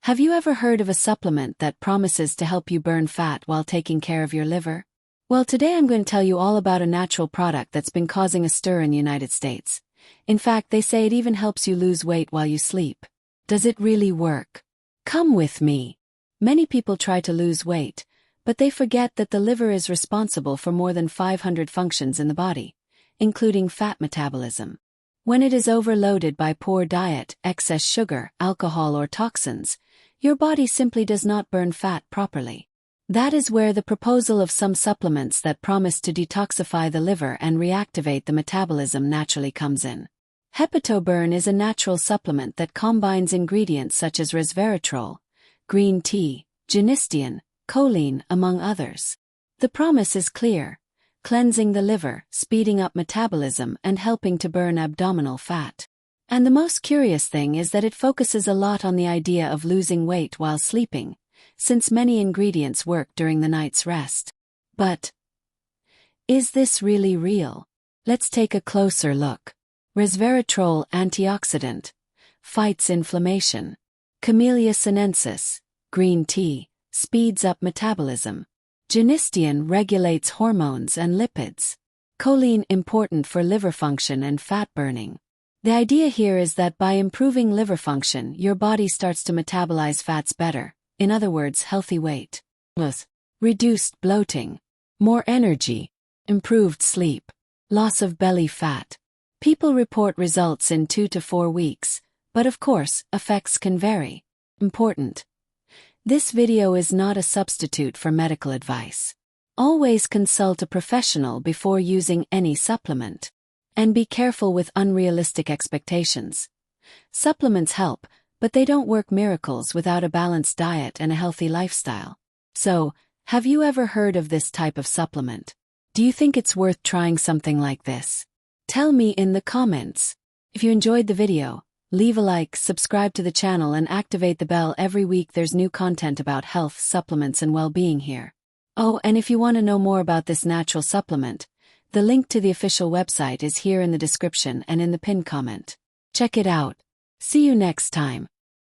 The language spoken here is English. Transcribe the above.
Have you ever heard of a supplement that promises to help you burn fat while taking care of your liver? Well, today I'm going to tell you all about a natural product that's been causing a stir in the United States. In fact, they say it even helps you lose weight while you sleep. Does it really work? Come with me. Many people try to lose weight, but they forget that the liver is responsible for more than 500 functions in the body, including fat metabolism. When it is overloaded by poor diet, excess sugar, alcohol, or toxins, your body simply does not burn fat properly. That is where the proposal of some supplements that promise to detoxify the liver and reactivate the metabolism naturally comes in. Hepatoburn is a natural supplement that combines ingredients such as resveratrol, green tea, genistein, choline, among others. The promise is clear: cleansing the liver, speeding up metabolism, and helping to burn abdominal fat. And the most curious thing is that it focuses a lot on the idea of losing weight while sleeping, since many ingredients work during the night's rest. But is this really real? Let's take a closer look. Resveratrol antioxidant, fights inflammation. Camellia sinensis, green tea, speeds up metabolism. Genistein regulates hormones and lipids. Choline important for liver function and fat burning. The idea here is that by improving liver function, your body starts to metabolize fats better, in other words, healthy weight. Reduced bloating, more energy, improved sleep, loss of belly fat. People report results in 2 to 4 weeks, but of course, effects can vary. Important: this video is not a substitute for medical advice. Always consult a professional before using any supplement. And be careful with unrealistic expectations. Supplements help, but they don't work miracles without a balanced diet and a healthy lifestyle. So, have you ever heard of this type of supplement? Do you think it's worth trying something like this? Tell me in the comments. If you enjoyed the video, leave a like, subscribe to the channel, and activate the bell. Every week there's new content about health, supplements, and well-being here. Oh, and if you want to know more about this natural supplement, the link to the official website is here in the description and in the pinned comment. Check it out. See you next time.